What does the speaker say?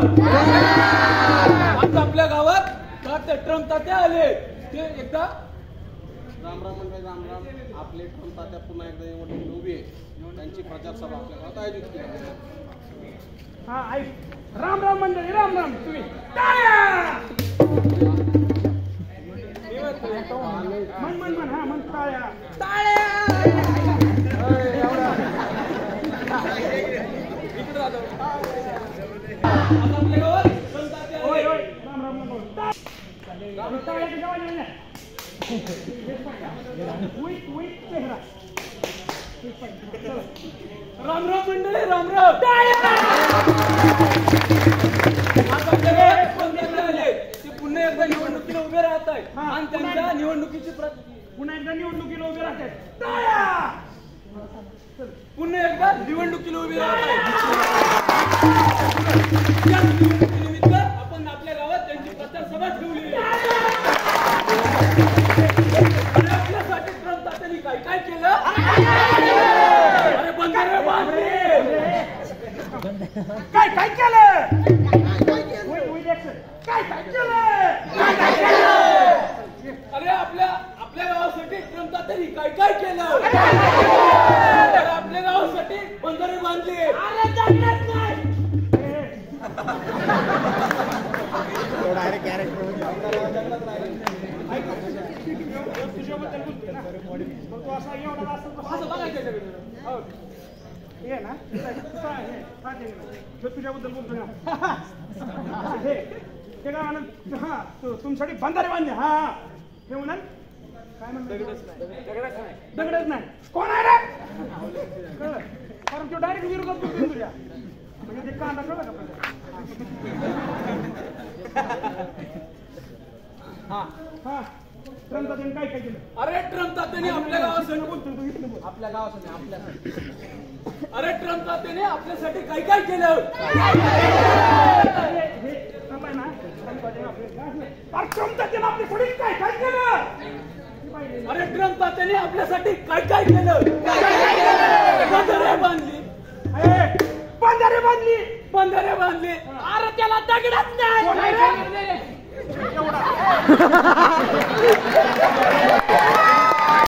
आज आपल्या गावात तात्या ट्रम्प तात्या आले ते एकदा राम राम म्हणजे राम राम. आपले ट्रम्प तात्या पुन्हा एकदा निवडणूक उभी आहे. त्यांची प्रचार सभा आपल्या गावात आयोजित केली. हा ऐक, राम राम मंडळी, राम राम. तुम्ही टाळ्या मन मन मन, हा मन, टाळ्या टाळ्या. आपल्या गावात ट्रम्प तात्या होय आले. होय, राम राम मंडळी. टाळ्याच्या गावाला नाही. उईट उईट चेहरा. राम राम मंडळी, राम राम. आज आपल्या गावात ट्रम्प तात्या आले ते पुन्हा एकदा निवडणुकीला उभे राहत आहेत आणि त्यांच्या निवडणुकीची पुन्हा एकदा निवडणुकीला उभे राहतात. टाळ्या. पुन्हा एकदा निवडणुकीला उभे राहत आहेत. या निवडणुकीनिमित्त आपण आपल्या गावात त्यांची प्रचार सभा ठेवली आहे. आणि आपल्यासाठी ट्रम्प तात्यांनी काय काय केलं? अरे बंधारे बांधले. काय काय केलं? उईट उईट ऍक्शन. काय काय केलं? काय काय केलं? अरे आपल्या गावासाठी ट्रम्प तात्यांनी काय काय केलं? अरे आपल्या गावासाठी बंधारे बांधले. अरे जगण्यात नाही. तुझ्याबद्दल बोलतोय ना, मग तू असा एवढा असं बघायचं त्याच्याकडे. हो. हे ना तुझ्याबद्दल बोलतो ना. हे काय म्हणा, हा तुमच्यासाठी बंधारे बांधले. हा हे म्हणा काय म्हणतो, दगडच नाही. कोण आहे रे? कळलं? कारण तो डायरेक्ट विरोधात बोलतोय तुझ्या. म्हणजे ते कांदा कळलं का? हा हा ट्रम्प तात्याने काय काय केलं? अरे ट्रम्प तात्याने आपल्या गावासाठी बोलतोय तू इथलं बोल. आपल्या गावासाठी आपल्यासाठी अरे ट्रम्प तात्याने आपल्यासाठी काय काय केलं? हे ट्रम्प आहे ना, अरे ट्रम्प तात्याने आपल्यासाठी काय काय केलं? अरे ट्रम्प तात्याने आपल्यासाठी काय काय केलं? बंधारे बांधली. बंधारे बांधली. बंधारे बांधले. अरे त्याला दगडात नाही.